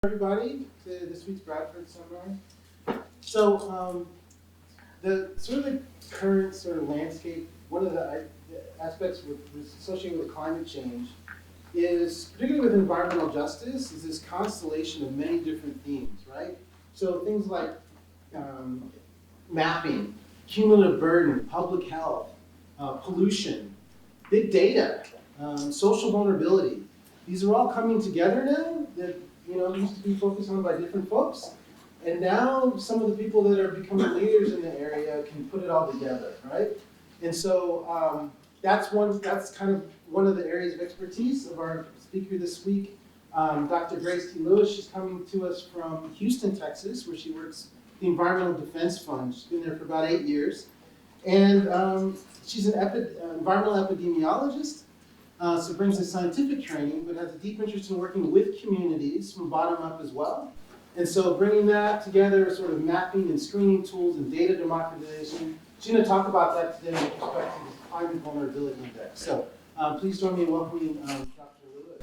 everybody to this week's Bradford seminar. So the sort of the current sort of landscape, one of the aspects associated with climate change is, particularly with environmental justice, is this constellation of many different themes, right? So things like mapping, cumulative burden, public health, pollution, big data, social vulnerability. These are all coming together now that used to be focused on by different folks. And now some of the people that are becoming leaders in the area can put it all together, right? And so that's kind of one of the areas of expertise of our speaker this week. Dr. Grace T. Lewis, she's coming to us from Houston, Texas, where she works at the Environmental Defense Fund. She's been there for about 8 years. And she's an environmental epidemiologist, so brings a scientific training, but has a deep interest in working with communities from bottom up as well. And so bringing that together, sort of mapping and screening tools and data democratization. She's going to talk about that today with respect to the Climate Vulnerability Index. So please join me in welcoming Dr. Lewis.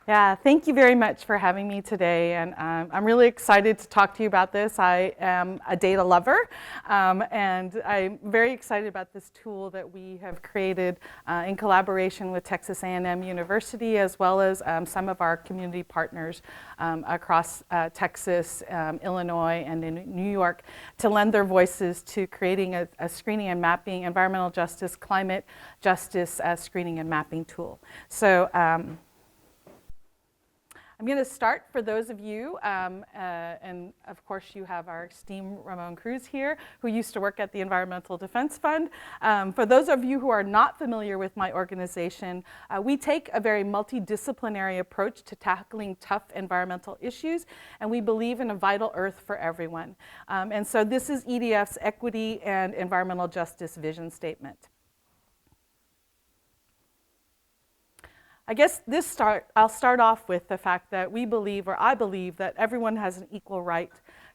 Yeah, thank you very much for having me today, and I'm really excited to talk to you about this. I am a data lover, and I'm very excited about this tool that we have created in collaboration with Texas A&M University, as well as some of our community partners across Texas, Illinois, and in New York, to lend their voices to creating a screening and mapping, environmental justice, climate justice screening and mapping tool. So I'm going to start for those of you, and of course you have our esteemed Ramon Cruz here, who used to work at the Environmental Defense Fund. For those of you who are not familiar with my organization, we take a very multidisciplinary approach to tackling tough environmental issues, and we believe in a vital earth for everyone. And so this is EDF's Equity and Environmental Justice Vision Statement. I guess I'll start off with the fact that we believe, or I believe, that everyone has an equal right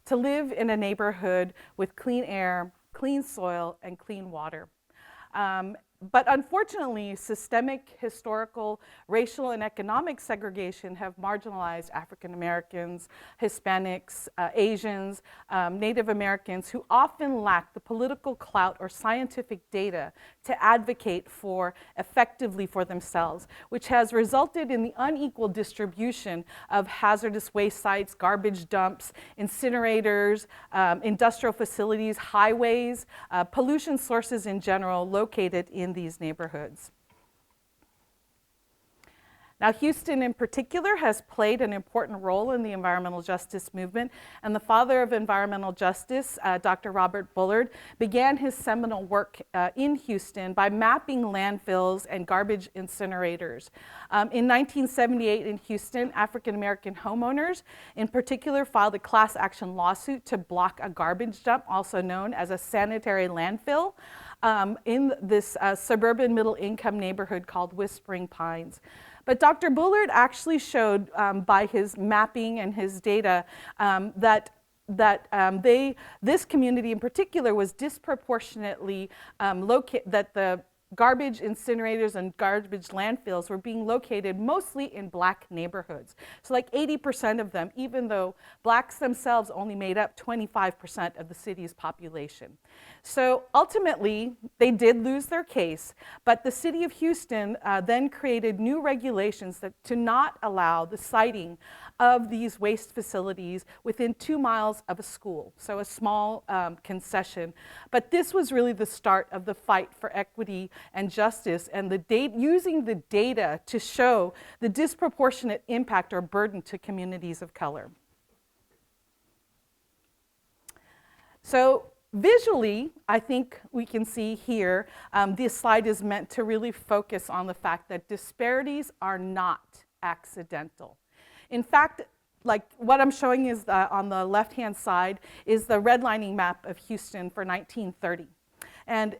to live in a neighborhood with clean air, clean soil, and clean water. But unfortunately, systemic, historical, racial, and economic segregation have marginalized African Americans, Hispanics, Asians, Native Americans, who often lack the political clout or scientific data to advocate effectively for themselves, which has resulted in the unequal distribution of hazardous waste sites, garbage dumps, incinerators, industrial facilities, highways, pollution sources in general located in these neighborhoods. Now, Houston in particular has played an important role in the environmental justice movement, and the father of environmental justice, Dr. Robert Bullard, began his seminal work in Houston by mapping landfills and garbage incinerators. In 1978 in Houston, African American homeowners in particular filed a class action lawsuit to block a garbage dump, also known as a sanitary landfill, in this suburban middle-income neighborhood called Whispering Pines. But Dr. Bullard actually showed by his mapping and his data this community in particular was disproportionately that the garbage incinerators and garbage landfills were being located mostly in Black neighborhoods. So like 80% of them, even though Blacks themselves only made up 25% of the city's population. So ultimately, they did lose their case, but the city of Houston then created new regulations to not allow the siting of these waste facilities within 2 miles of a school, so a small concession. But this was really the start of the fight for equity and justice, and using the data to show the disproportionate impact or burden to communities of color. So visually, I think we can see here, this slide is meant to really focus on the fact that disparities are not accidental. In fact, like what I'm showing is on the left-hand side is the redlining map of Houston for 1930. And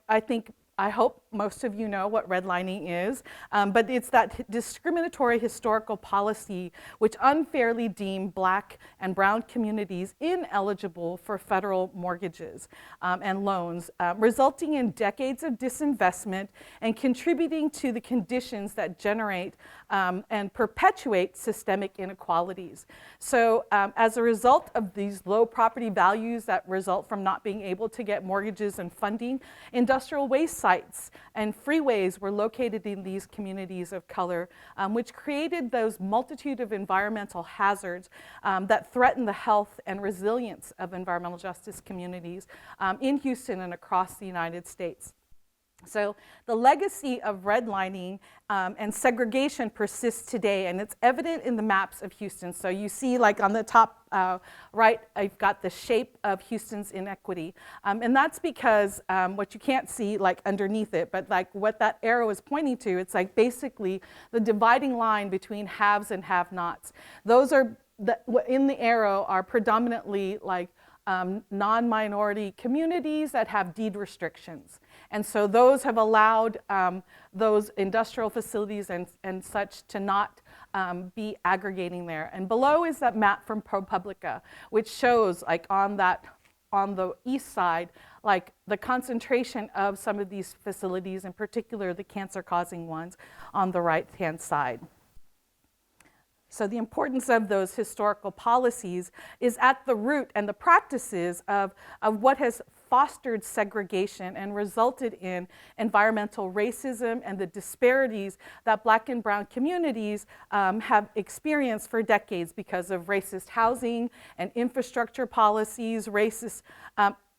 I hope most of you know what redlining is, but it's that discriminatory historical policy which unfairly deemed Black and brown communities ineligible for federal mortgages and loans, resulting in decades of disinvestment and contributing to the conditions that generate and perpetuate systemic inequalities. So as a result of these low property values that result from not being able to get mortgages and funding, industrial waste sites and freeways were located in these communities of color, which created those multitude of environmental hazards that threaten the health and resilience of environmental justice communities in Houston and across the United States. So the legacy of redlining and segregation persists today, and it's evident in the maps of Houston. So you see, like on the top right, I've got the shape of Houston's inequity. And that's because what you can't see like underneath it, but like what that arrow is pointing to, it's like basically the dividing line between haves and have-nots. Those are, in the arrow are predominantly like non-minority communities that have deed restrictions. And so those have allowed those industrial facilities and such to not be aggregating there. And below is that map from ProPublica, which shows like on the east side, like the concentration of some of these facilities, in particular the cancer-causing ones on the right-hand side. So the importance of those historical policies is at the root and the practices of what has fostered segregation and resulted in environmental racism and the disparities that Black and brown communities have experienced for decades because of racist housing and infrastructure policies, racist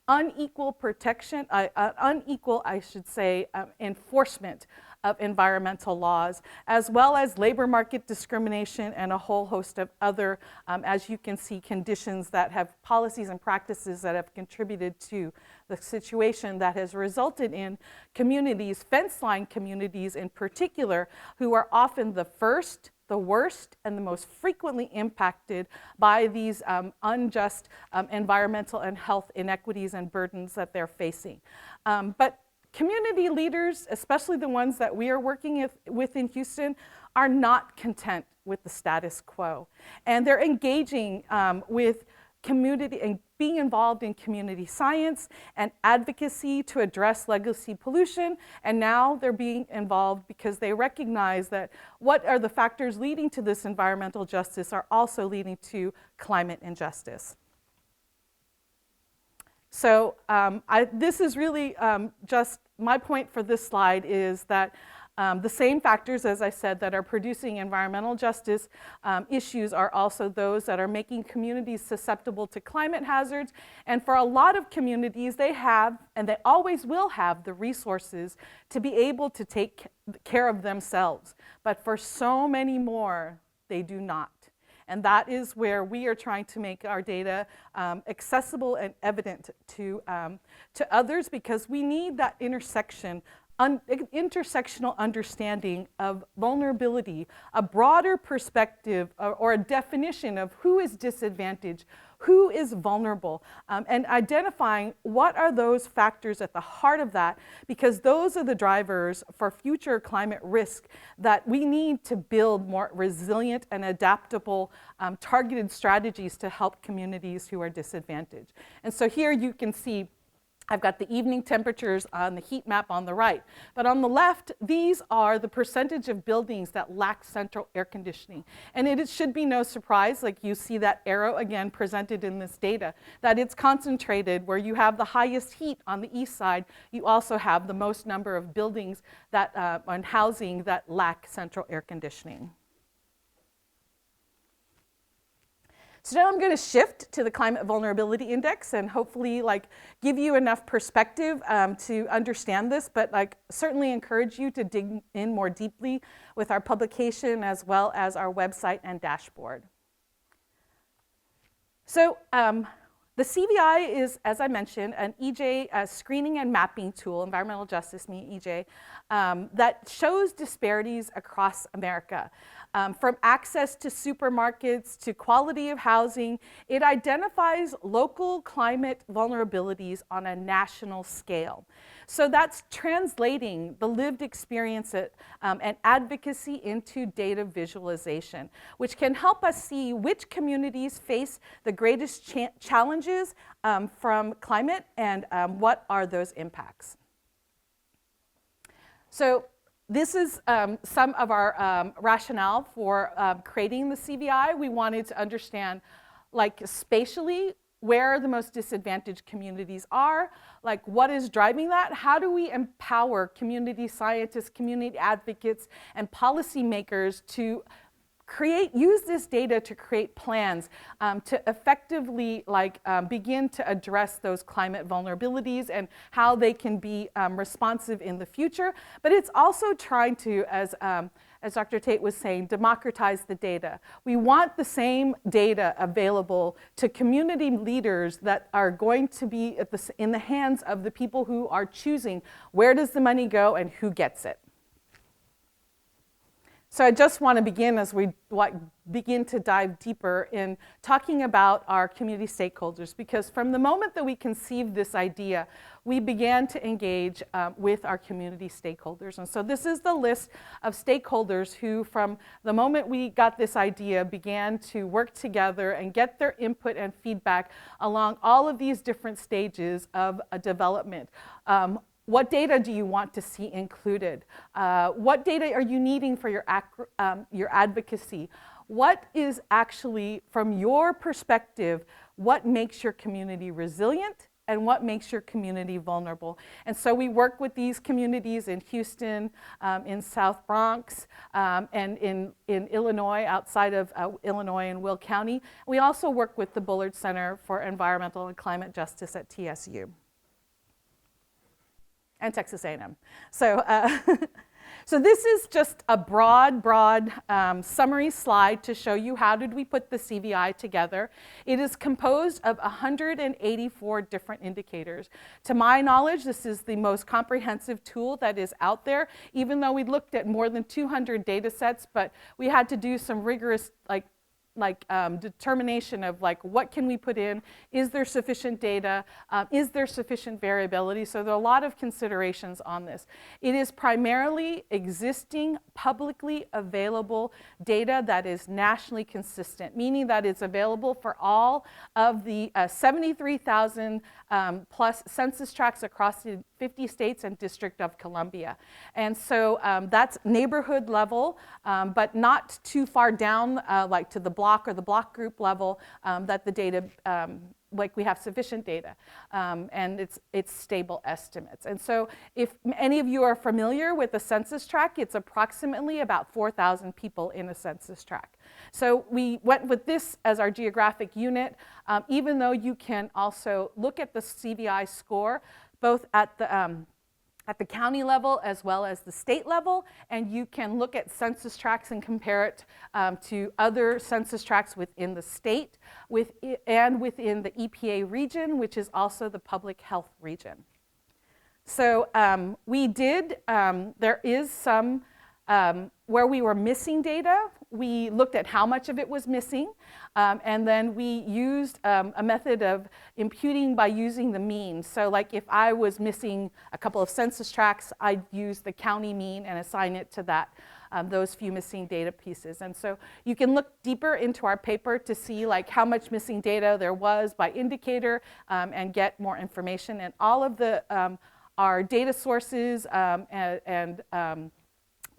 unequal protection, unequal, I should say, enforcement of environmental laws, as well as labor market discrimination and a whole host of other, as you can see, conditions that have policies and practices that have contributed to the situation that has resulted in communities, fence-line communities in particular, who are often the first, the worst, and the most frequently impacted by these unjust environmental and health inequities and burdens that they're facing. But community leaders, especially the ones that we are working with in Houston, are not content with the status quo. And they're engaging with community and being involved in community science and advocacy to address legacy pollution. And now they're being involved because they recognize that what are the factors leading to this environmental justice are also leading to climate injustice. So this is really just my point for this slide is that the same factors, as I said, that are producing environmental justice issues are also those that are making communities susceptible to climate hazards. And for a lot of communities, they have, and they always will have, the resources to be able to take care of themselves. But for so many more, they do not. And that is where we are trying to make our data accessible and evident to others, because we need that intersectional understanding of vulnerability, a broader perspective or a definition of who is disadvantaged, who is vulnerable, and identifying what are those factors at the heart of that, because those are the drivers for future climate risk that we need to build more resilient and adaptable targeted strategies to help communities who are disadvantaged. And so here you can see I've got the evening temperatures on the heat map on the right. But on the left, these are the percentage of buildings that lack central air conditioning. And it should be no surprise, like you see that arrow again presented in this data, that it's concentrated where you have the highest heat on the east side. You also have the most number of buildings that, and housing that lack central air conditioning. So now I'm going to shift to the Climate Vulnerability Index and hopefully give you enough perspective to understand this, but certainly encourage you to dig in more deeply with our publication as well as our website and dashboard. So the CVI is, as I mentioned, an EJ screening and mapping tool, environmental justice, EJ, that shows disparities across America. from access to supermarkets to quality of housing. It identifies local climate vulnerabilities on a national scale. So that's translating the lived experience and advocacy into data visualization, which can help us see which communities face the greatest challenges from climate and what are those impacts. So this is some of our rationale for creating the CVI. We wanted to understand, like, spatially, where the most disadvantaged communities are, like what is driving that, how do we empower community scientists, community advocates, and policymakers to use this data to create plans to effectively begin to address those climate vulnerabilities and how they can be responsive in the future. But it's also trying to, as Dr. Tate was saying, democratize the data. We want the same data available to community leaders that are going to be in the hands of the people who are choosing where does the money go and who gets it. So I just want to begin as we begin to dive deeper in talking about our community stakeholders, because from the moment that we conceived this idea, we began to engage with our community stakeholders. And so this is the list of stakeholders who, from the moment we got this idea, began to work together and get their input and feedback along all of these different stages of a development. What data do you want to see included? What data are you needing for your advocacy? What is actually, from your perspective, what makes your community resilient and what makes your community vulnerable? And so we work with these communities in Houston, in South Bronx, and in Illinois, outside of Illinois in Will County. We also work with the Bullard Center for Environmental and Climate Justice at TSU. And Texas A&M. So, so this is just a broad summary slide to show you how did we put the CVI together. It is composed of 184 different indicators. To my knowledge, this is the most comprehensive tool that is out there, even though we looked at more than 200 data sets, but we had to do some rigorous determination of what can we put in, is there sufficient data, is there sufficient variability? So there are a lot of considerations on this. It is primarily existing publicly available data that is nationally consistent, meaning that it's available for all of the 73,000 plus census tracts across the 50 states and District of Columbia. And so that's neighborhood level, but not too far down like to the block or the block group level that the data, we have sufficient data, and it's stable estimates. And so if any of you are familiar with the census tract, it's approximately about 4,000 people in a census tract. So we went with this as our geographic unit, even though you can also look at the CVI score both at the county level as well as the state level, and you can look at census tracts and compare it to other census tracts within the state and within the EPA region, which is also the public health region. So there is some where we were missing data. We looked at how much of it was missing, and then we used a method of imputing by using the mean. So like if I was missing a couple of census tracts, I'd use the county mean and assign it to that, those few missing data pieces. And so you can look deeper into our paper to see how much missing data there was by indicator and get more information. And all of our data sources and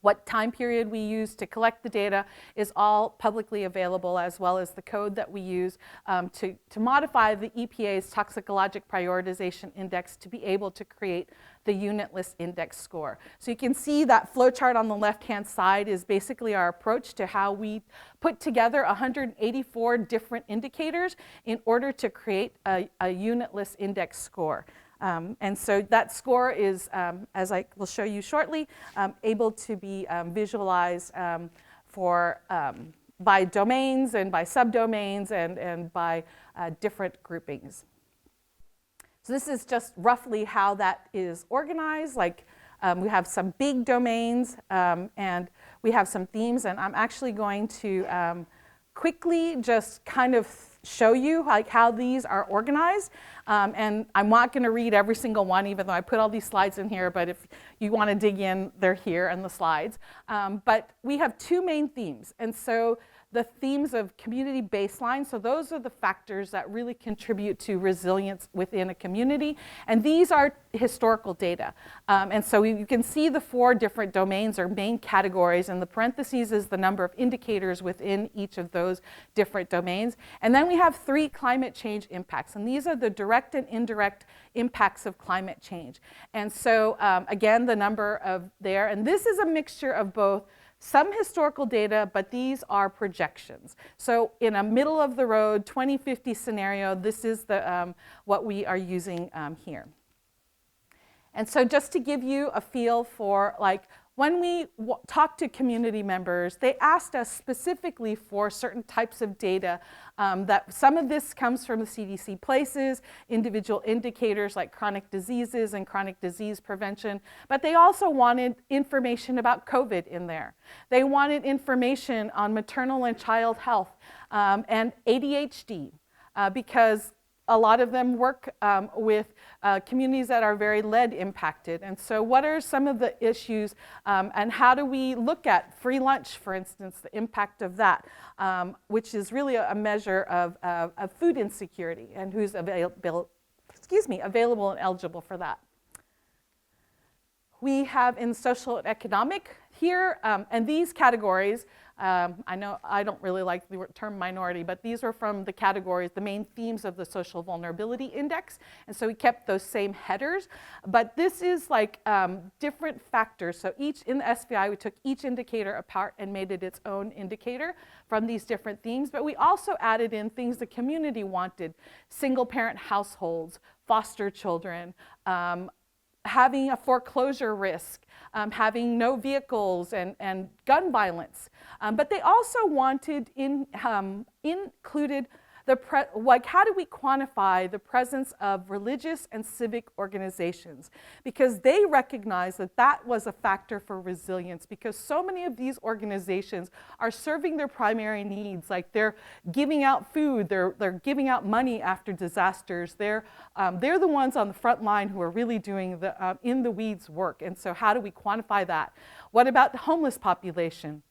what time period we use to collect the data is all publicly available, as well as the code that we use to modify the EPA's toxicologic prioritization index to be able to create the unitless index score. So you can see that flowchart on the left-hand side is basically our approach to how we put together 184 different indicators in order to create a unitless index score. And so that score is, as I will show you shortly, able to be visualized by domains and by subdomains and by different groupings. So this is just roughly how that is organized. We have some big domains, and we have some themes, and I'm actually going to quickly just kind of show you like how these are organized. And I'm not going to read every single one, even though I put all these slides in here, but if you want to dig in, they're here in the slides. But we have two main themes. And so the themes of community baseline, so those are the factors that really contribute to resilience within a community. And these are historical data. And so you can see the four different domains or main categories, and the parentheses is the number of indicators within each of those different domains. And then we have three climate change impacts, and these are the direct and indirect impacts of climate change. And so again, the number of there, and this is a mixture of both some historical data, but these are projections. So in a middle of the road 2050 scenario, this is the, what we are using here. And so just to give you a feel for like, when we talked to community members, they asked us specifically for certain types of data. That some of this comes from the CDC places, individual indicators like chronic diseases and chronic disease prevention, but they also wanted information about COVID in there. They wanted information on maternal and child health and ADHD because a lot of them work with communities that are very lead impacted. And so what are some of the issues and how do we look at free lunch, for instance, the impact of that, which is really a measure of food insecurity and who's available and eligible for that. We have in social and economic here, and these categories, I know I don't really like the term minority, but these are from the categories, the main themes of the Social Vulnerability Index, and so we kept those same headers. But this is like different factors. So each, in the SVI, we took each indicator apart and made it its own indicator from these different themes, but we also added in things the community wanted: single-parent households, foster children, having a foreclosure risk, having no vehicles and gun violence. But they also wanted included like how do we quantify the presence of religious and civic organizations? Because they recognized that that was a factor for resilience, because so many of these organizations are serving their primary needs, like they're giving out food, they're giving out money after disasters, they're the ones on the front line who are really doing the in the weeds work. And so how do we quantify that? What about the homeless population?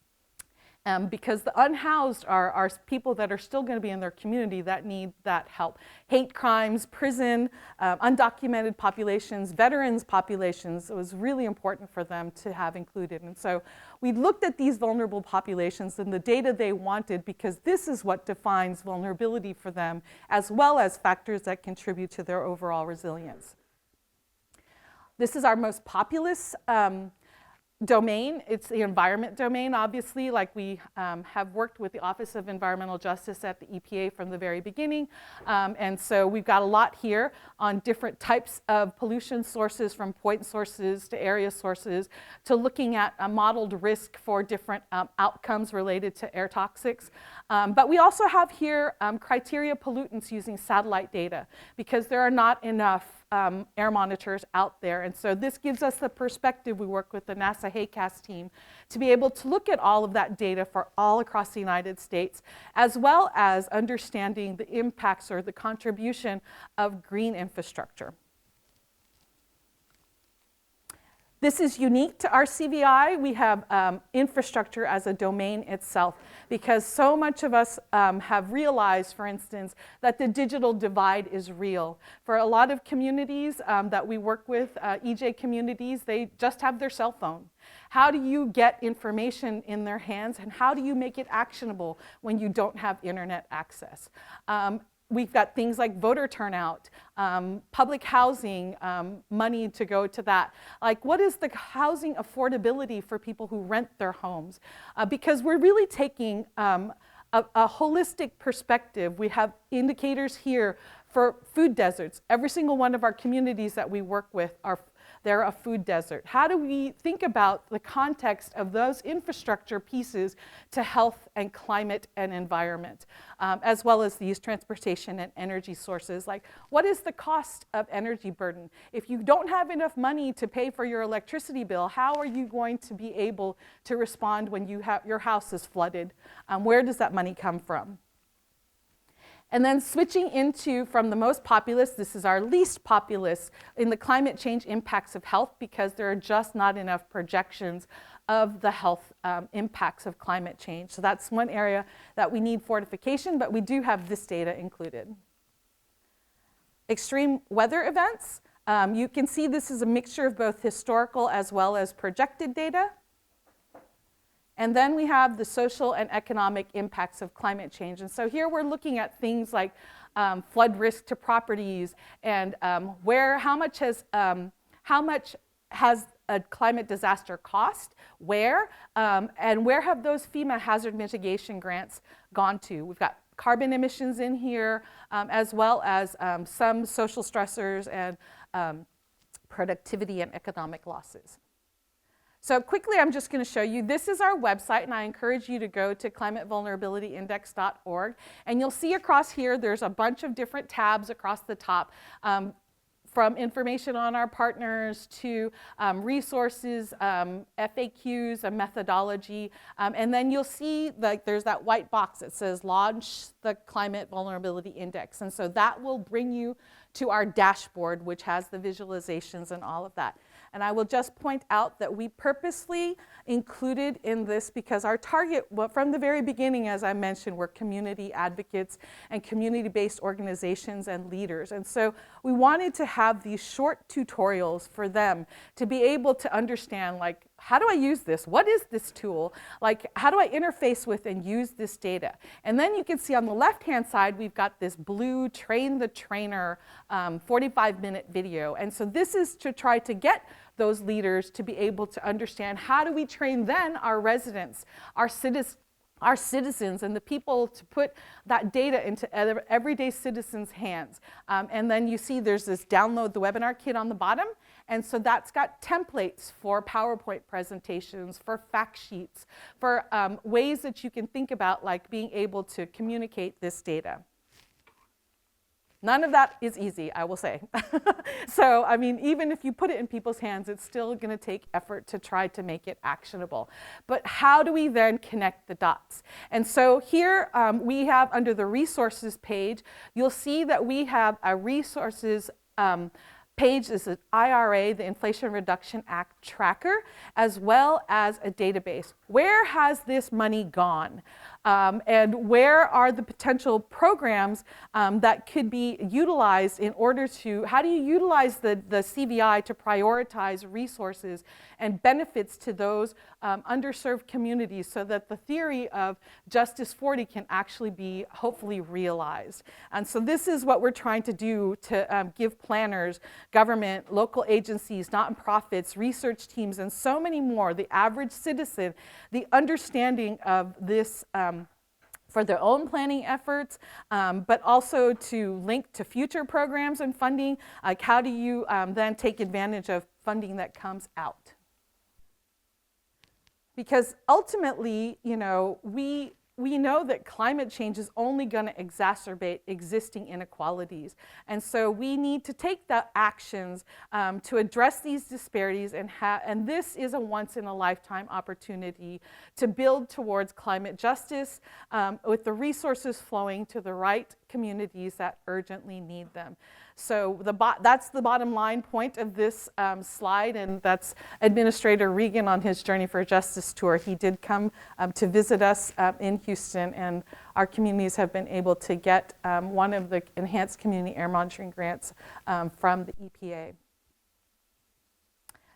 Because the unhoused are people that are still going to be in their community that need that help. Hate crimes, prison, undocumented populations, veterans populations, it was really important for them to have included. And so we looked at these vulnerable populations and the data they wanted, because this is what defines vulnerability for them, as well as factors that contribute to their overall resilience. This is our most populous domain. It's the environment domain, obviously. Like we have worked with the Office of Environmental Justice at the EPA from the very beginning. And so we've got a lot here on different types of pollution sources, from point sources to area sources, to looking at a modeled risk for different outcomes related to air toxics. But we also have here criteria pollutants using satellite data, because there are not enough air monitors out there. And so this gives us the perspective. We work with the NASA HACAS team to be able to look at all of that data for all across the United States, as well as understanding the impacts or the contribution of green infrastructure. This is unique to our CVI. We have infrastructure as a domain itself, because so much of us have realized, for instance, that the digital divide is real. For a lot of communities that we work with, EJ communities, they just have their cell phone. How do you get information in their hands, and how do you make it actionable when you don't have internet access? We've got things like voter turnout, public housing, money to go to that. Like, what is the housing affordability for people who rent their homes? Because we're really taking a holistic perspective. We have indicators here for food deserts. Every single one of our communities that we work with are they're a food desert. How do we think about the context of those infrastructure pieces to health and climate and environment, as well as these transportation and energy sources? Like, what is the cost of energy burden? If you don't have enough money to pay for your electricity bill, how are you going to be able to respond when your house is flooded? Where does that money come from? And then switching into, from the most populous, this is our least populous, in the climate change impacts of health, because there are just not enough projections of the health impacts of climate change. So that's one area that we need fortification, but we do have this data included. Extreme weather events. You can see this is a mixture of both historical as well as projected data. And then we have the social and economic impacts of climate change. And so here we're looking at things like flood risk to properties and how much has a climate disaster cost, and where have those FEMA hazard mitigation grants gone to. We've got carbon emissions in here, as well as some social stressors and productivity and economic losses. So quickly, I'm just going to show you, this is our website, and I encourage you to go to climatevulnerabilityindex.org. And you'll see across here, there's a bunch of different tabs across the top, from information on our partners to resources, FAQs, a methodology. And then you'll see like there's that white box that says launch the Climate Vulnerability Index. And so that will bring you to our dashboard, which has the visualizations and all of that. And I will just point out that we purposely included in this because our target, well, from the very beginning, as I mentioned, were community advocates and community-based organizations and leaders. And so we wanted to have these short tutorials for them to be able to understand, like, how do I use this? What is this tool? Like, how do I interface with and use this data? And then you can see on the left-hand side, we've got this blue Train the Trainer 45-minute video. And so this is to try to get those leaders to be able to understand how do we train then our residents, our citizens and the people to put that data into everyday citizens' hands. And then you see there's this download the webinar kit on the bottom. And so that's got templates for PowerPoint presentations, for fact sheets, for ways that you can think about like being able to communicate this data. None of that is easy, I will say. So, I mean, even if you put it in people's hands, it's still going to take effort to try to make it actionable. But how do we then connect the dots? And so here we have, under the resources page, you'll see that we have a resources page. This is IRA, the Inflation Reduction Act tracker, as well as a database. Where has this money gone? And where are the potential programs that could be utilized in order to, how do you utilize the CVI to prioritize resources and benefits to those underserved communities so that the theory of Justice 40 can actually be hopefully realized? And so this is what we're trying to do to give planners, government, local agencies, nonprofits, research teams, and so many more, the average citizen, the understanding of this for their own planning efforts, but also to link to future programs and funding. Like, how do you then take advantage of funding that comes out? Because ultimately, you know, we know that climate change is only going to exacerbate existing inequalities. And so we need to take the actions to address these disparities, and this is a once-in-a-lifetime opportunity to build towards climate justice with the resources flowing to the right communities that urgently need them. So that's the bottom line point of this slide, and that's Administrator Regan on his Journey for Justice tour. He did come to visit us in Houston, and our communities have been able to get one of the Enhanced Community Air Monitoring grants from the EPA.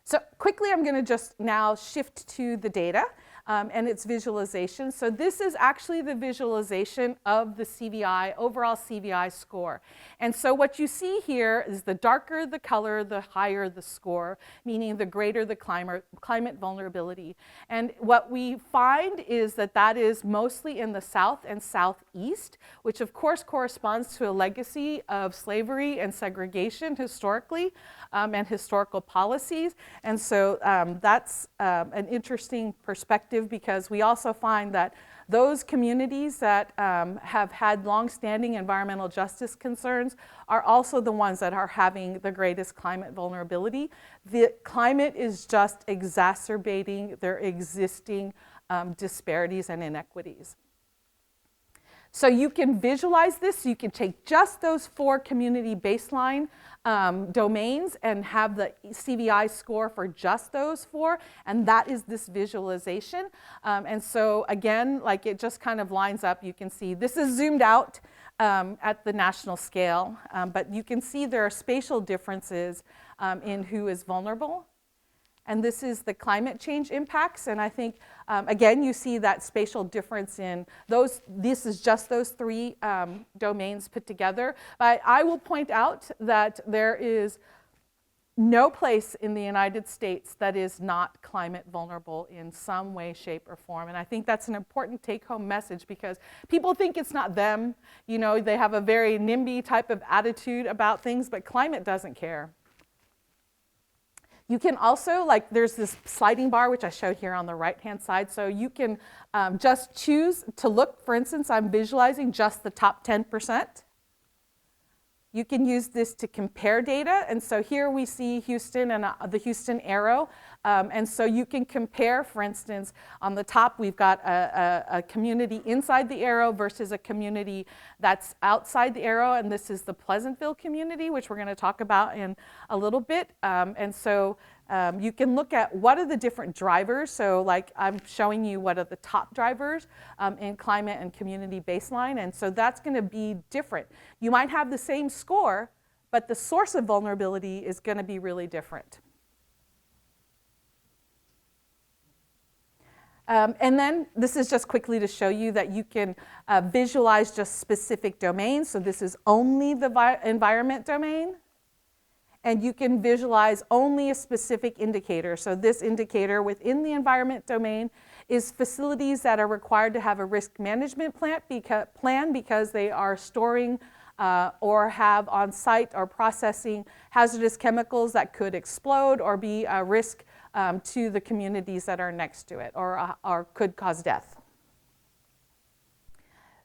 So quickly, I'm going to just now shift to the data. and its visualization. So this is actually the visualization of the CVI, overall CVI score. And so what you see here is the darker the color, the higher the score, meaning the greater the climate vulnerability. And what we find is that that is mostly in the south and southeast, which of course corresponds to a legacy of slavery and segregation historically, and historical policies. And so that's an interesting perspective, because we also find that those communities that have had long-standing environmental justice concerns are also the ones that are having the greatest climate vulnerability. The climate is just exacerbating their existing disparities and inequities. So you can visualize this. You can take just those 4 community baseline domains and have the CVI score for just those 4, and that is this visualization. And so again, like, it just kind of lines up. You can see this is zoomed out at the national scale, but you can see there are spatial differences in who is vulnerable. And this is the climate change impacts. And I think, again, you see that spatial difference in those. This is just those 3 domains put together. But I will point out that there is no place in the United States that is not climate vulnerable in some way, shape, or form. And I think that's an important take-home message, because people think it's not them. You know, they have a very NIMBY type of attitude about things, but climate doesn't care. You can also, like, there's this sliding bar, which I showed here on the right-hand side. So you can just choose to look. For instance, I'm visualizing just the top 10%. You can use this to compare data. And so here we see Houston and the Houston arrow. And so you can compare, for instance, on the top, we've got a community inside the arrow versus a community that's outside the arrow. And this is the Pleasantville community, which we're going to talk about in a little bit. And so you can look at what are the different drivers. So like I'm showing you what are the top drivers in climate and community baseline. And so that's going to be different. You might have the same score, but the source of vulnerability is going to be really different. And then this is just quickly to show you that you can visualize just specific domains. So this is only the environment domain. And you can visualize only a specific indicator. So this indicator within the environment domain is facilities that are required to have a risk management plan because they are storing or have on site or processing hazardous chemicals that could explode or be a risk to the communities that are next to it, or could cause death.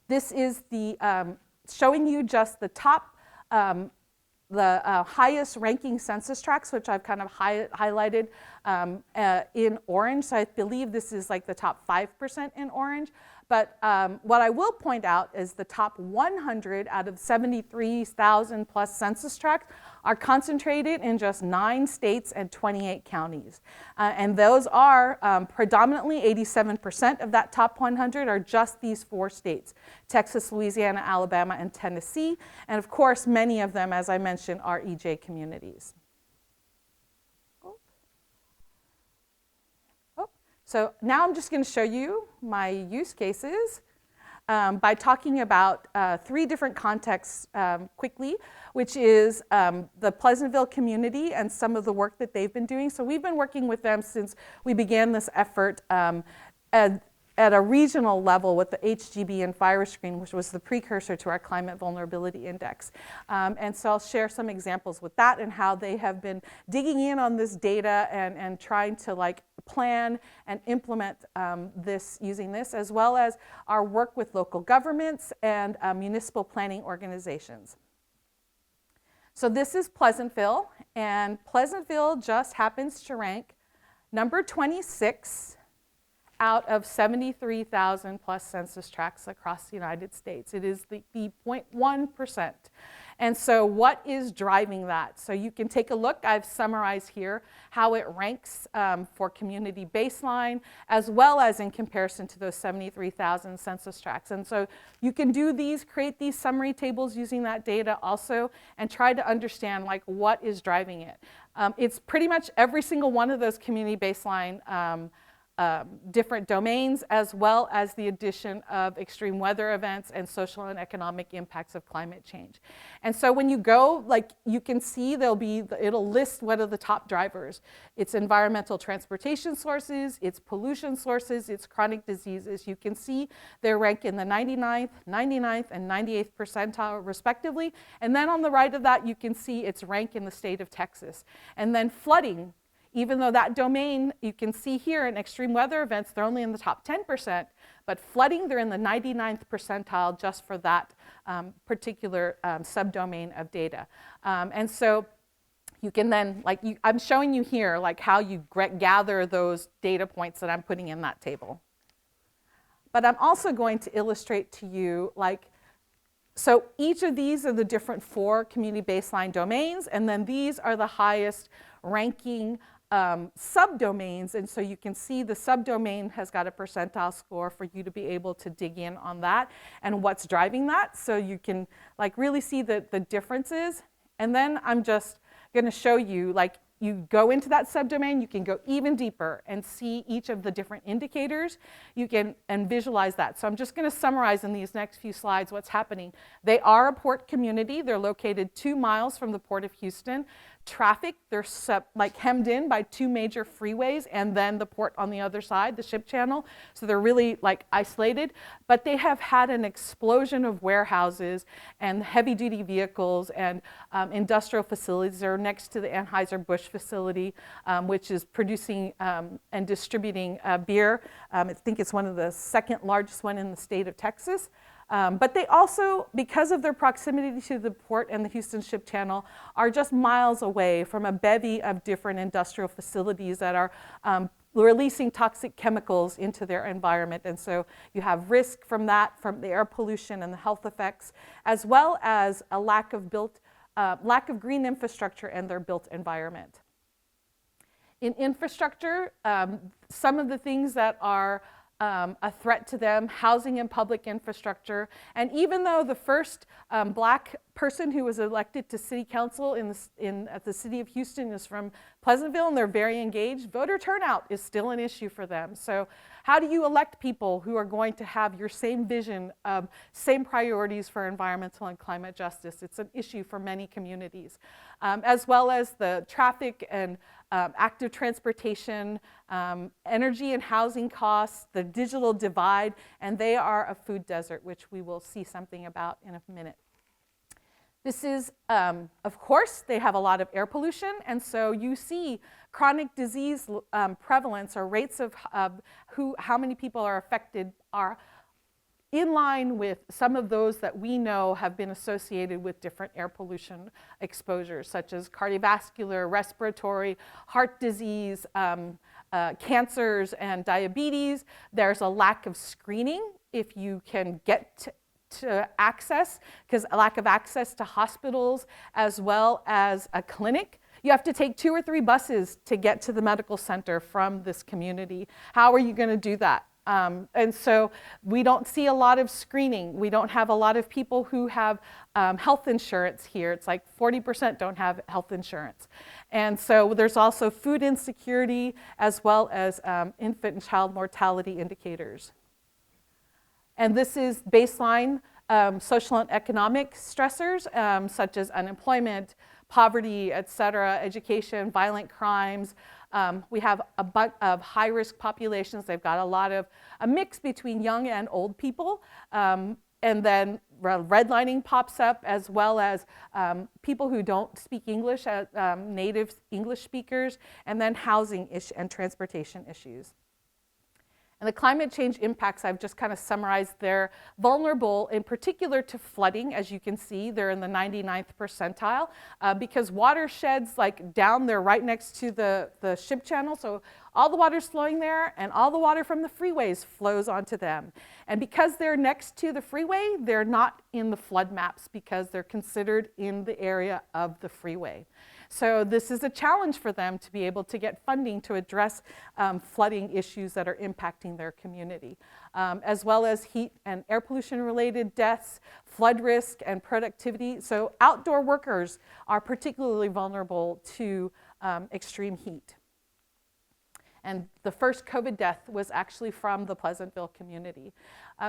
This is the showing you just the top, the highest ranking census tracts, which I've kind of highlighted in orange. So I believe this is like the top 5% in orange. But what I will point out is the top 100 out of 73,000 plus census tracts are concentrated in just 9 states and 28 counties. And those are predominantly 87% of that top 100 are just these 4 states: Texas, Louisiana, Alabama, and Tennessee. And of course, many of them, as I mentioned, are EJ communities. So now I'm just going to show you my use cases by talking about 3 different contexts quickly, which is the Pleasantville community and some of the work that they've been doing. So we've been working with them since we began this effort at a regional level with the HGB and FireScreen, which was the precursor to our Climate Vulnerability Index. And so I'll share some examples with that and how they have been digging in on this data and trying to like plan and implement this using this, as well as our work with local governments and municipal planning organizations. So this is Pleasantville, and Pleasantville just happens to rank number 26 out of 73,000 plus census tracts across the United States. It is the 0.1%. And so what is driving that? So you can take a look. I've summarized here how it ranks for community baseline, as well as in comparison to those 73,000 census tracts. And so you can do these, create these summary tables using that data also, and try to understand like what is driving it. It's pretty much every single one of those community baseline different domains, as well as the addition of extreme weather events and social and economic impacts of climate change. And so when you go, like you can see it'll list what are the top drivers. It's environmental transportation sources, it's pollution sources, it's chronic diseases. You can see they rank in the 99th, 99th, and 98th percentile respectively. And then on the right of that, you can see its rank in the state of Texas. And then flooding, even though that domain, you can see here in extreme weather events, they're only in the top 10%, but flooding, they're in the 99th percentile just for that particular subdomain of data. And so you can then, I'm showing you here, like how you gather those data points that I'm putting in that table. But I'm also going to illustrate to you, so each of these are the different 4 community baseline domains, and then these are the highest ranking subdomains, and so you can see the subdomain has got a percentile score for you to be able to dig in on that and what's driving that, so you can really see the differences. And then I'm just going to show you, you go into that subdomain, you can go even deeper and see each of the different indicators. You can visualize that. So I'm just going to summarize in these next few slides what's happening. They are a port community. They're located 2 miles from the Port of Houston. Traffic, they're hemmed in by 2 major freeways and then the port on the other side, the ship channel. So they're really isolated, but they have had an explosion of warehouses and heavy-duty vehicles and industrial facilities. They're next to the Anheuser-Busch facility, which is producing and distributing beer. I think it's one of the second largest one in the state of Texas. But they also, because of their proximity to the port and the Houston Ship Channel, are just miles away from a bevy of different industrial facilities that are releasing toxic chemicals into their environment. And so you have risk from that, from the air pollution and the health effects, as well as a lack of green infrastructure and their built environment. In infrastructure, some of the things that are a threat to them, housing and public infrastructure. And even though the first Black person who was elected to city council at the city of Houston is from Pleasantville and they're very engaged, voter turnout is still an issue for them. So how do you elect people who are going to have your same vision, same priorities for environmental and climate justice? It's an issue for many communities, as well as the traffic and active transportation, energy and housing costs, the digital divide, and they are a food desert, which we will see something about in a minute. This is, of course, they have a lot of air pollution, and so you see chronic disease prevalence or rates of how many people are affected are in line with some of those that we know have been associated with different air pollution exposures, such as cardiovascular, respiratory, heart disease, cancers, and diabetes. There's a lack of screening if you can get to access, because a lack of access to hospitals as well as a clinic. You have to take 2 or 3 buses to get to the medical center from this community. How are you going to do that? And so we don't see a lot of screening. We don't have a lot of people who have health insurance here. It's like 40% don't have health insurance. And so there's also food insecurity as well as infant and child mortality indicators. And this is baseline social and economic stressors, such as unemployment, poverty, et cetera, education, violent crimes. We have a bunch of high-risk populations. They've got a mix between young and old people. And then redlining pops up, as well as people who don't speak English, native English speakers, and then housing and transportation issues. And the climate change impacts, I've just kind of summarized, they're vulnerable in particular to flooding. As you can see, they're in the 99th percentile because watersheds down there right next to the ship channel. So all the water's flowing there and all the water from the freeways flows onto them. And because they're next to the freeway, they're not in the flood maps because they're considered in the area of the freeway. So this is a challenge for them to be able to get funding to address flooding issues that are impacting their community, as well as heat and air pollution related deaths, flood risk, and productivity. So outdoor workers are particularly vulnerable to extreme heat. And the first COVID death was actually from the Pleasantville community.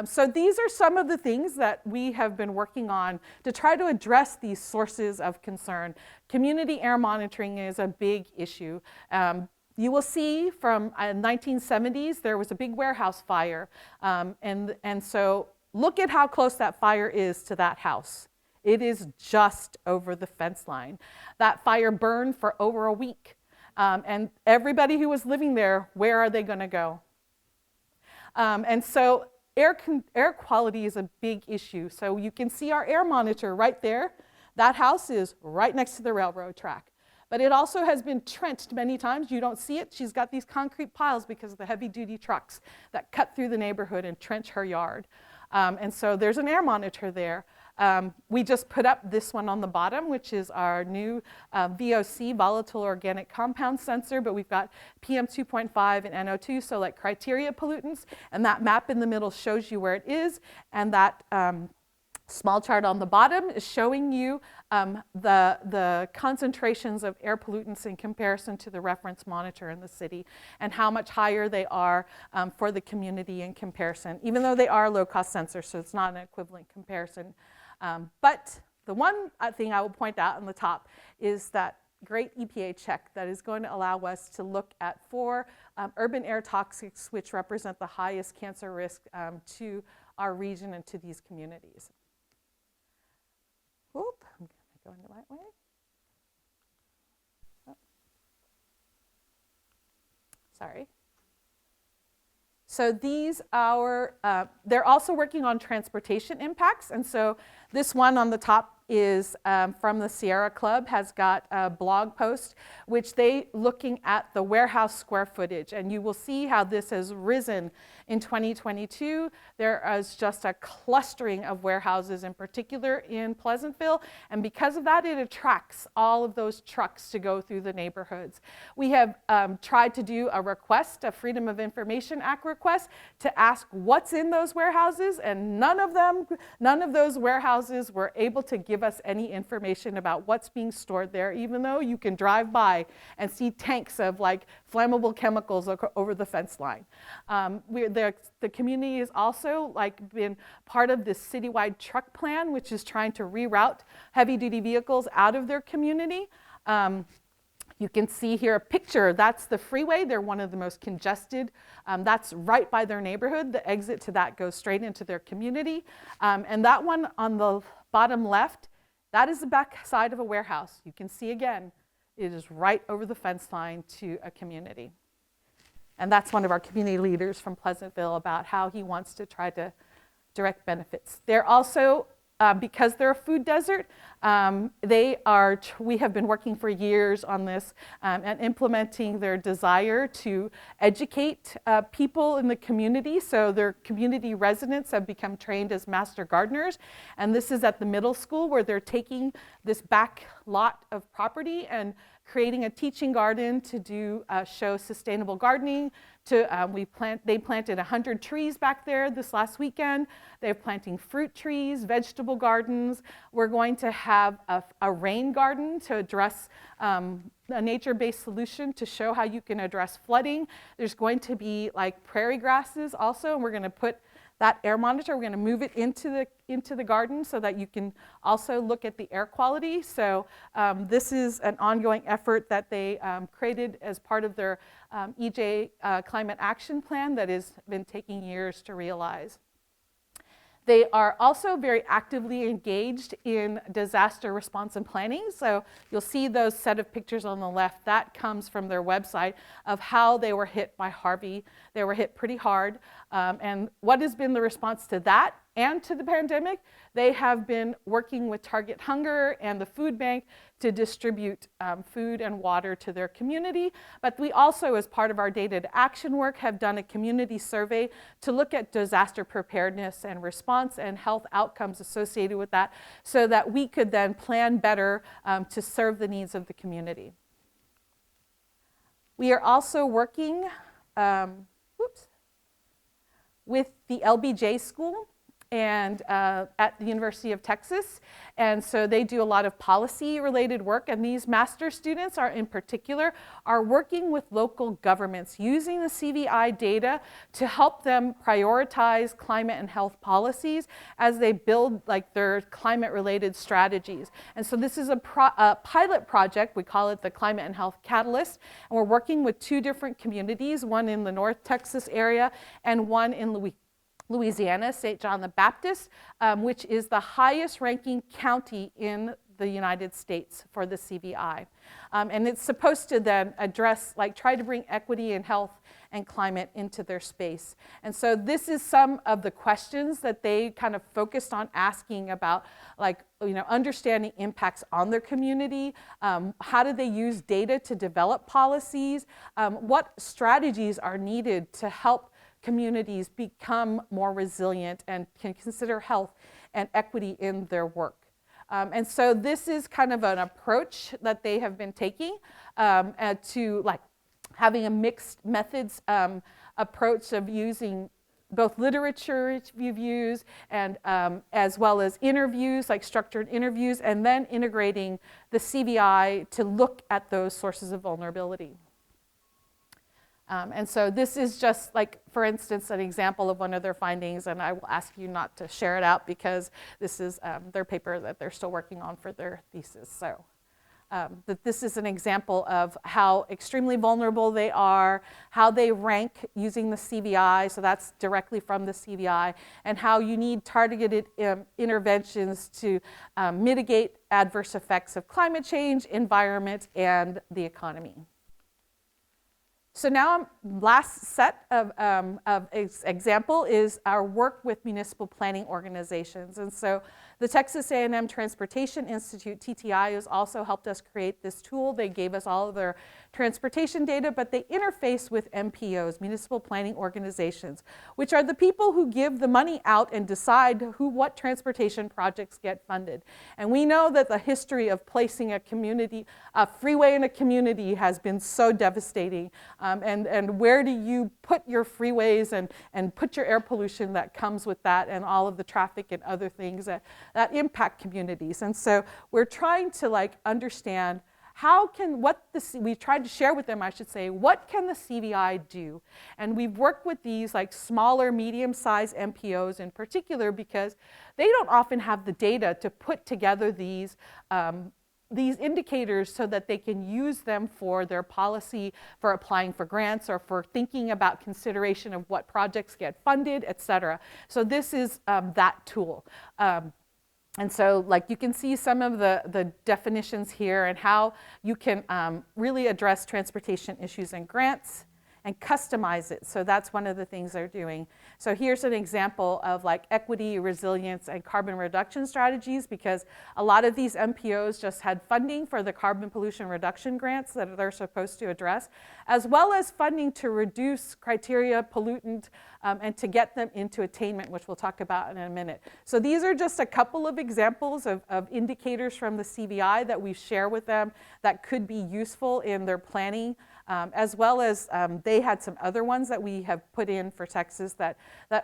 So these are some of the things that we have been working on to try to address these sources of concern. Community air monitoring is a big issue. You will see from 1970s, there was a big warehouse fire. And so look at how close that fire is to that house. It is just over the fence line. That fire burned for over a week. And everybody who was living there, where are they going to go? And so air quality is a big issue. So you can see our air monitor right there. That house is right next to the railroad track. But it also has been trenched many times. You don't see it. She's got these concrete piles because of the heavy-duty trucks that cut through the neighborhood and trench her yard. And so there's an air monitor there. We just put up this one on the bottom, which is our new VOC, volatile organic compound sensor, but we've got PM 2.5 and NO2, so like criteria pollutants, and that map in the middle shows you where it is, and that small chart on the bottom is showing you the concentrations of air pollutants in comparison to the reference monitor in the city and how much higher they are for the community in comparison, even though they are low-cost sensors, so it's not an equivalent comparison. But the one thing I will point out on the top is that great EPA check that is going to allow us to look at 4 urban air toxics which represent the highest cancer risk to our region and to these communities. Oop, I'm going the right way. Oh. Sorry. So these are, they're also working on transportation impacts. And so this one on the top is from the Sierra Club, has got a blog post, which they looking at the warehouse square footage. And you will see how this has risen in 2022. There is just a clustering of warehouses in particular in Pleasantville. And because of that, it attracts all of those trucks to go through the neighborhoods. We have tried to do a request, a Freedom of Information Act request, to ask what's in those warehouses. And none of those warehouses were able to give us any information about what's being stored there, even though you can drive by and see tanks of like flammable chemicals over the fence line. The community has also been part of this citywide truck plan, which is trying to reroute heavy-duty vehicles out of their community. You can see here a picture. That's the freeway. They're one of the most congested. That's right by their neighborhood. The exit to that goes straight into their community. And that one on the bottom left, that is the back side of a warehouse. You can see again, it is right over the fence line to a community. And that's one of our community leaders from Pleasantville about how he wants to try to direct benefits. They're also, because they're a food desert, we have been working for years on this and implementing their desire to educate people in the community. So their community residents have become trained as master gardeners. And this is at the middle school where they're taking this back lot of property and creating a teaching garden to show sustainable gardening. They planted 100 trees back there this last weekend. They're planting fruit trees, vegetable gardens. We're going to have a rain garden to address a nature-based solution to show how you can address flooding. There's going to be like prairie grasses also, and we're going to put that air monitor, we're going to move it into the garden so that you can also look at the air quality. So this is an ongoing effort that they created as part of their EJ Climate Action Plan that has been taking years to realize. They are also very actively engaged in disaster response and planning. So you'll see those set of pictures on the left. That comes from their website of how they were hit by Harvey. They were hit pretty hard. And what has been the response to that and to the pandemic? They have been working with Target Hunger and the food bank to distribute food and water to their community. But we also, as part of our data to action work, have done a community survey to look at disaster preparedness and response and health outcomes associated with that so that we could then plan better to serve the needs of the community. We are also working with the LBJ school. and at the University of Texas. And so they do a lot of policy-related work, and these master's students are in particular are working with local governments using the CVI data to help them prioritize climate and health policies as they build like their climate-related strategies. And so this is a pilot project. We call it the Climate and Health Catalyst, and we're working with 2 different communities, one in the North Texas area and one in Louisiana, St. John the Baptist, which is the highest ranking county in the United States for the CVI. And it's supposed to then address, like try to bring equity in health and climate into their space. And so this is some of the questions that they kind of focused on asking about, like, you know, understanding impacts on their community, how do they use data to develop policies, what strategies are needed to help communities become more resilient and can consider health and equity in their work. And so this is kind of an approach that they have been taking to like having a mixed methods approach of using both literature reviews and as well as interviews, like structured interviews, and then integrating the CVI to look at those sources of vulnerability. And so this is just like, for instance, an example of one of their findings, and I will ask you not to share it out because this is their paper that they're still working on for their thesis. So that this is an example of how extremely vulnerable they are, how they rank using the CVI, so that's directly from the CVI, and how you need targeted interventions to mitigate adverse effects of climate change, environment, and the economy. So now, last set of example is our work with municipal planning organizations. And so the Texas A&M Transportation Institute, TTI, has also helped us create this tool. They gave us all of their transportation data, but they interface with MPOs, municipal planning organizations, which are the people who give the money out and decide what transportation projects get funded. And we know that the history of placing a freeway in a community has been so devastating. And where do you put your freeways and put your air pollution that comes with that, and all of the traffic and other things that impact communities. And so we're trying to like understand we tried to share with them, I should say, what can the CVI do? And we've worked with these like smaller, medium-sized MPOs in particular because they don't often have the data to put together these indicators so that they can use them for their policy, for applying for grants, or for thinking about consideration of what projects get funded, et cetera. So this is that tool. And so like you can see some of the definitions here and how you can really address transportation issues and grants and customize it. So that's one of the things they're doing. So here's an example of like equity, resilience, and carbon reduction strategies, because a lot of these MPOs just had funding for the carbon pollution reduction grants that they're supposed to address, as well as funding to reduce criteria pollutant and to get them into attainment, which we'll talk about in a minute. So these are just a couple of examples of indicators from the CVI that we share with them that could be useful in their planning. As well as they had some other ones that we have put in for Texas that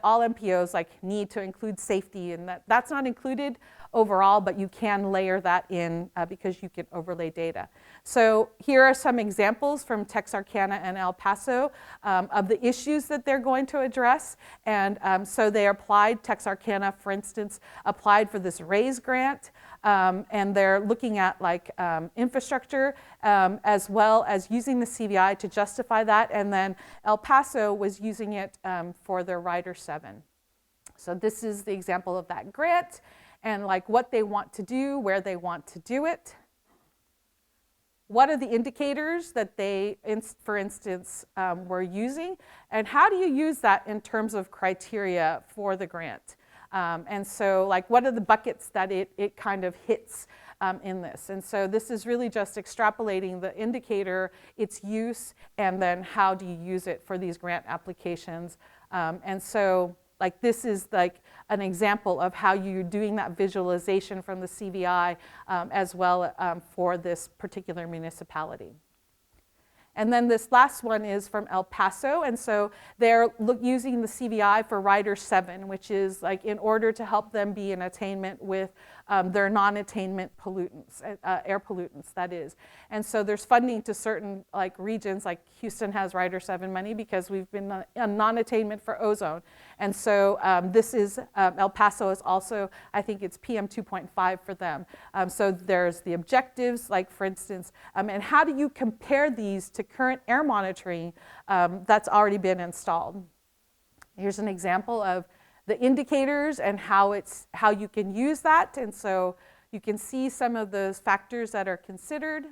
all MPOs like need to include safety, and that's not included overall, but you can layer that in because you can overlay data. So here are some examples from Texarkana and El Paso of the issues that they're going to address. And so they applied, Texarkana, for instance, applied for this RAISE grant. And they're looking at like infrastructure as well as using the CVI to justify that. And then El Paso was using it for their Rider 7. So this is the example of that grant and like what they want to do, where they want to do it. What are the indicators that they, for instance, were using? And how do you use that in terms of criteria for the grant? And so like what are the buckets that it kind of hits in this? And so this is really just extrapolating the indicator, its use, and then how do you use it for these grant applications. And so like this is like an example of how you're doing that visualization from the CVI as well for this particular municipality. And then this last one is from El Paso, and so they're using the CVI for Rider 7, which is like in order to help them be in attainment with their non-attainment pollutants, air pollutants, that is. And so there's funding to certain like regions, like Houston has Rider 7 money because we've been on non-attainment for ozone. And so this is, El Paso is also, I think it's PM 2.5 for them. So there's the objectives, like for instance, and how do you compare these to current air monitoring that's already been installed? Here's an example of the indicators and how you can use that. And so you can see some of those factors that are considered.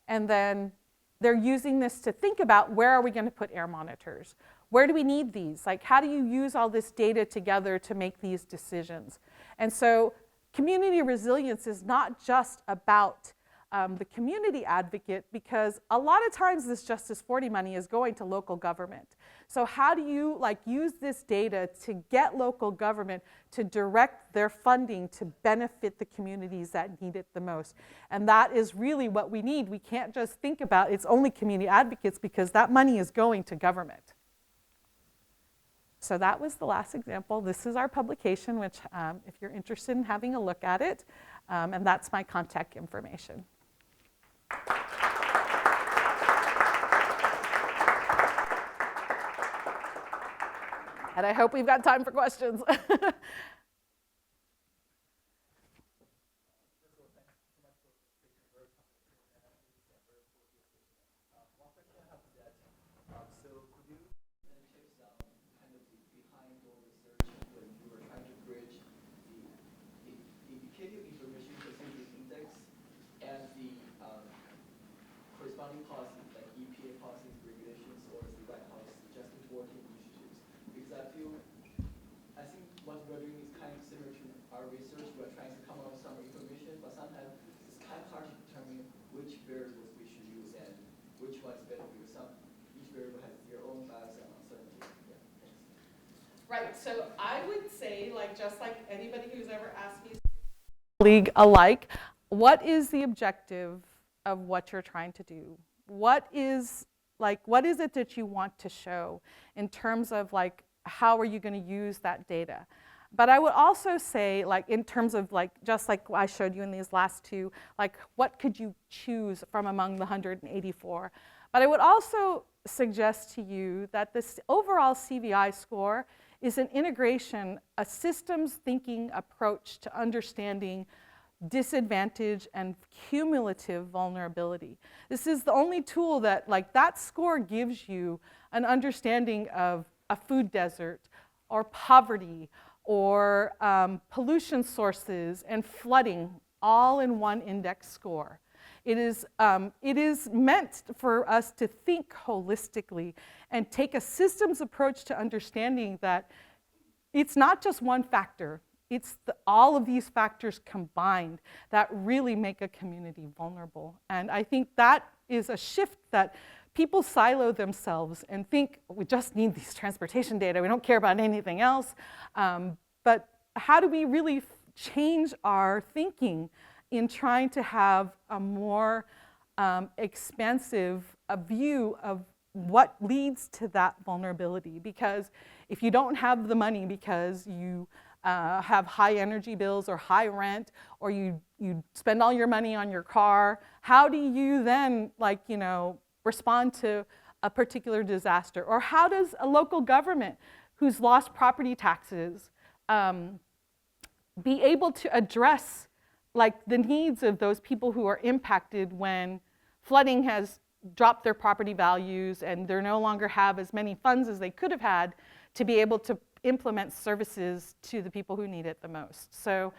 And then they're using this to think about, where are we going to put air monitors? Where do we need these? Like, how do you use all this data together to make these decisions? And so community resilience is not just about the community advocate, because a lot of times this Justice 40 money is going to local government. So how do you use this data to get local government to direct their funding to benefit the communities that need it the most? And that is really what we need. We can't just think about it's only community advocates, because that money is going to government. So that was the last example. This is our publication, which if you're interested in having a look at it, and that's my contact information. And I hope we've got time for questions. policies like EPA policies, regulations, or the White House Justice 40 initiatives. Because I think what we're doing is kind of similar to our research. We're trying to come up with some information, but sometimes it's kind of hard to determine which variables we should use and which one is better, because each variable has their own bias and uncertainty. Yeah, thanks. Right, so I would say, just like anybody who's ever asked me, colleague alike, what is the objective of what you're trying to do? What is it that you want to show in terms of how are you going to use that data? But I would also say, in terms of just like I showed you in these last two, what could you choose from among the 184? But I would also suggest to you that this overall CVI score is an integration, a systems thinking approach to understanding disadvantage and cumulative vulnerability. This is the only tool that, that score gives you an understanding of a food desert or poverty or pollution sources and flooding all in one index score. It is meant for us to think holistically and take a systems approach to understanding that it's not just one factor. It's all of these factors combined that really make a community vulnerable. And I think that is a shift that people silo themselves and think we just need these transportation data. We don't care about anything else. But how do we really change our thinking in trying to have a more expansive view of what leads to that vulnerability? Because if you don't have the money because you have high energy bills or high rent, or you spend all your money on your car, how do you then respond to a particular disaster? Or how does a local government who's lost property taxes be able to address the needs of those people who are impacted when flooding has dropped their property values and they no longer have as many funds as they could have had to be able to implement services to the people who need it the most? So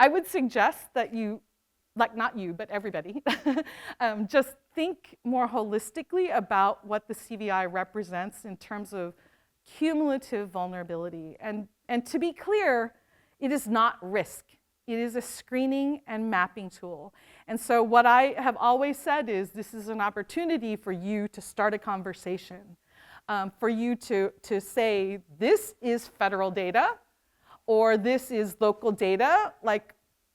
I would suggest that you, not you, but everybody, just think more holistically about what the CVI represents in terms of cumulative vulnerability. And to be clear, it is not risk. It is a screening and mapping tool. And so what I have always said is this is an opportunity for you to start a conversation. For you to say, this is federal data, or this is local data.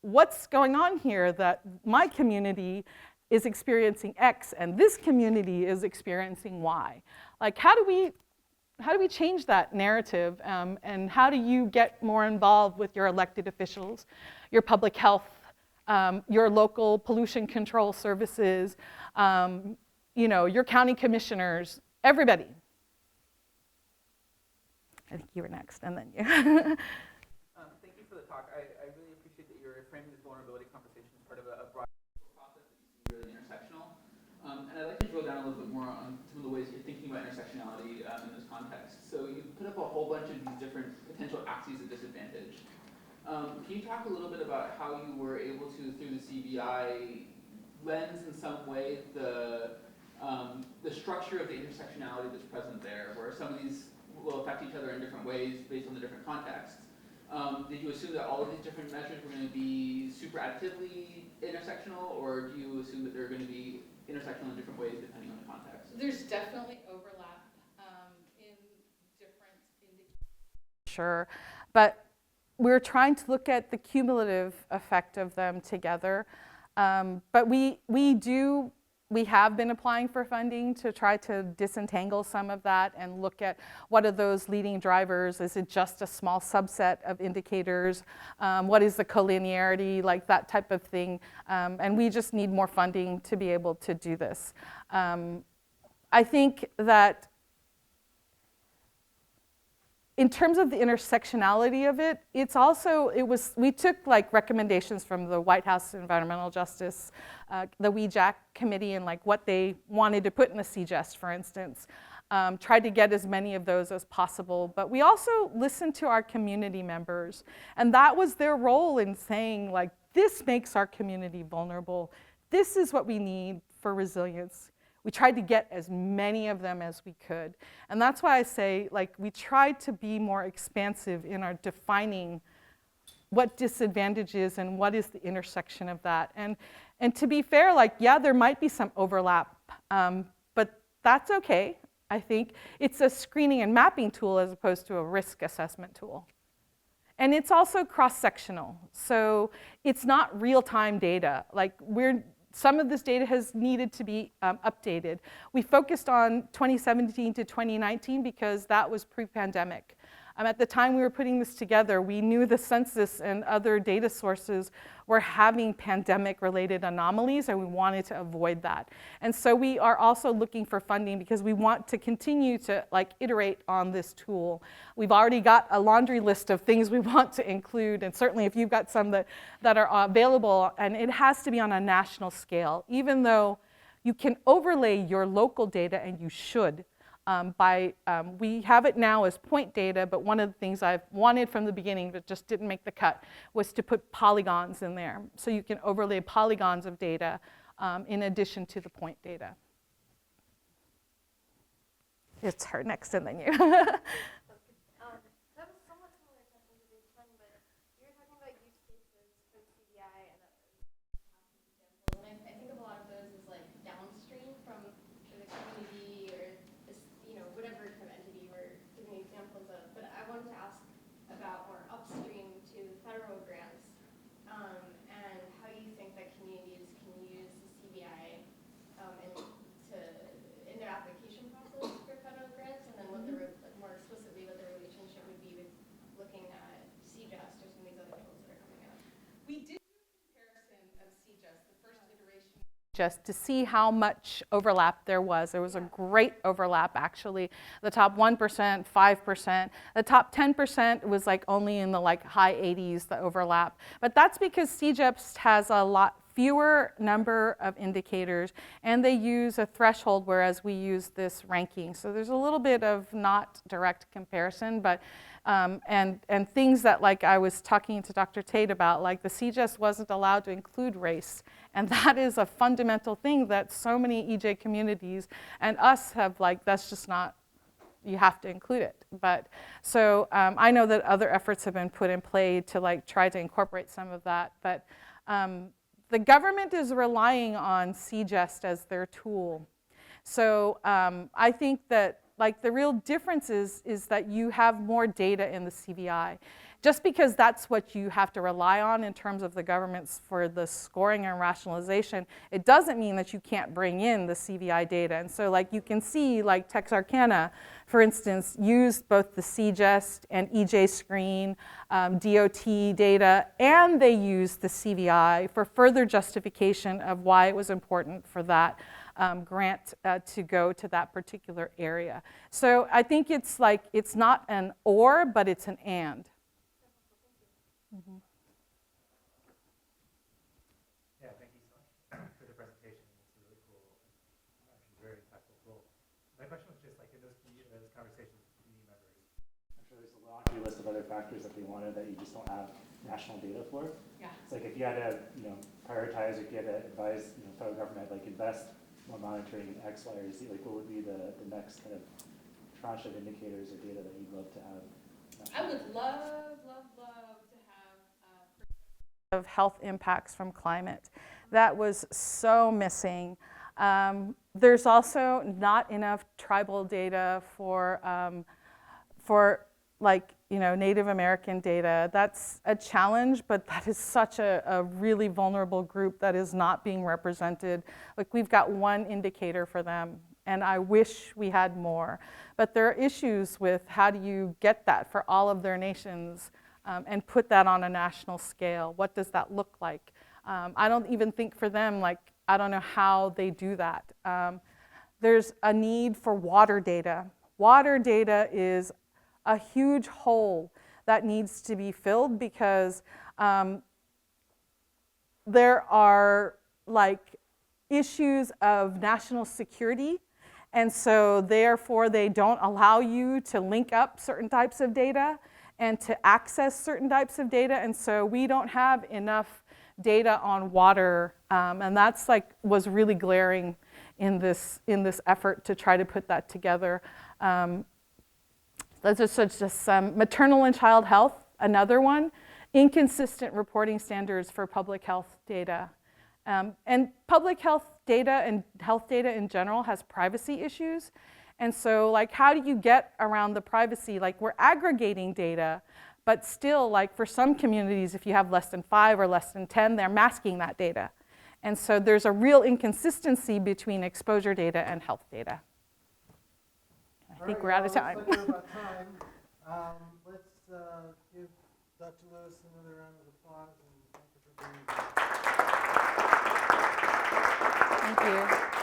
What's going on here that my community is experiencing X and this community is experiencing Y. Like, how do we change that narrative, and how do you get more involved with your elected officials, your public health, your local pollution control services, you know, your county commissioners, everybody? I think you were next, and then you. Thank you for the talk. I really appreciate that you're framing this vulnerability conversation as part of a broad process that you see really intersectional. And I'd like to drill down a little bit more on some of the ways you're thinking about intersectionality in this context. So you put up a whole bunch of these different potential axes of disadvantage. Can you talk a little bit about how you were able to, through the CBI lens in some way, the structure of the intersectionality that's present there, where some of these will affect each other in different ways based on the different contexts? Did you assume that all of these different measures were going to be super additively intersectional, or do you assume that they're going to be intersectional in different ways depending on the context? There's definitely overlap in different indicators. Sure, but we're trying to look at the cumulative effect of them together. But we have been applying for funding to try to disentangle some of that and look at what are those leading drivers. Is it just a small subset of indicators? What is the collinearity, like that type of thing? And we just need more funding to be able to do this. I think that in terms of the intersectionality of it, we took like recommendations from the White House Environmental Justice, the WEJAC committee, and like what they wanted to put in the CGEST, for instance. Tried to get as many of those as possible, but we also listened to our community members, and that was their role in saying, like, this makes our community vulnerable. This is what we need for resilience. We tried to get as many of them as we could. And that's why I say, like, we tried to be more expansive in our defining what disadvantage is and what is the intersection of that. And to be fair, like, yeah, there might be some overlap, but that's okay. I think it's a screening and mapping tool as opposed to a risk assessment tool. And it's also cross-sectional. So it's not real-time data. Like, some of this data has needed to be updated. We focused on 2017 to 2019 because that was pre-pandemic. At the time we were putting this together, we knew the census and other data sources were having pandemic-related anomalies, and we wanted to avoid that. And so we are also looking for funding because we want to continue to like iterate on this tool. We've already got a laundry list of things we want to include, and certainly if you've got some that are available, and it has to be on a national scale, even though you can overlay your local data, and you should. We have it now as point data, but one of the things I've wanted from the beginning but just didn't make the cut was to put polygons in there. So you can overlay polygons of data in addition to the point data. It's her next, and then you. That was somewhat similar to today's one, but you were talking about use cases for CBI and examples, and I think of a lot of those as like downstream from the community or this, whatever kind of entity we're giving examples of. But I wanted to ask about more upstream to federal grants, and how you think that communities can use the CBI in their application process for federal grants, and then what more explicitly what the relationship would be with looking at CGEST or some of these other tools that are coming out. We did do a comparison of CGEST, the first iteration, just to see how much overlap there was. There was a great overlap, actually. The top 1%, 5%. The top 10% was like only in the like high 80s, the overlap. But that's because CGEST has a lot fewer number of indicators, and they use a threshold, whereas we use this ranking. So there's a little bit of not direct comparison, but and things that, like I was talking to Dr. Tate about, like the CGEST wasn't allowed to include race, and that is a fundamental thing that so many EJ communities and us have, like, that's just not, you have to include it. But so I know that other efforts have been put in play to like try to incorporate some of that, but the government is relying on CGEST as their tool. So I think that like the real difference is that you have more data in the CBI. just because that's what you have to rely on in terms of the governments for the scoring and rationalization, it doesn't mean that you can't bring in the CVI data. And so like you can see, like Texarkana, for instance, used both the CGEST and EJ screen, DOT data, and they used the CVI for further justification of why it was important for that grant to go to that particular area. So I think it's like, it's not an or, but it's an and. Mm-hmm. Yeah, thank you so much for the presentation. It's a really cool, actually very impactful tool. My question was just like in those conversations with community members, I'm sure there's a laundry list of other factors that they wanted that you just don't have national data for. Yeah. It's like if you had to, prioritize, or if you had to advise, federal government, like invest more monitoring in X, Y, or Z, like what would be the next kind of tranche of indicators or data that you'd love to have? I would love to have of health impacts from climate. That was so missing. There's also not enough tribal data for like, Native American data. That's a challenge, but that is such a really vulnerable group that is not being represented. Like, we've got one indicator for them, and I wish we had more. But there are issues with how do you get that for all of their nations and put that on a national scale. What does that look like? I don't even think for them, like, I don't know how they do that. There's a need for water data. Water data is a huge hole that needs to be filled because there are like issues of national security, and so therefore they don't allow you to link up certain types of data and to access certain types of data, and so we don't have enough data on water, and that's like was really glaring in this effort to try to put that together. Those are just some. Maternal and child health, another one. Inconsistent reporting standards for public health data. And public health data and health data in general has privacy issues. And so like, how do you get around the privacy? Like, we're aggregating data, but still, like, for some communities, if you have less than 5 or less than 10, they're masking that data. And so there's a real inconsistency between exposure data and health data. I think we're out of time. Looks like we're about time. Let's give Dr. Lewis another round of applause and thank you for being here. Thank you.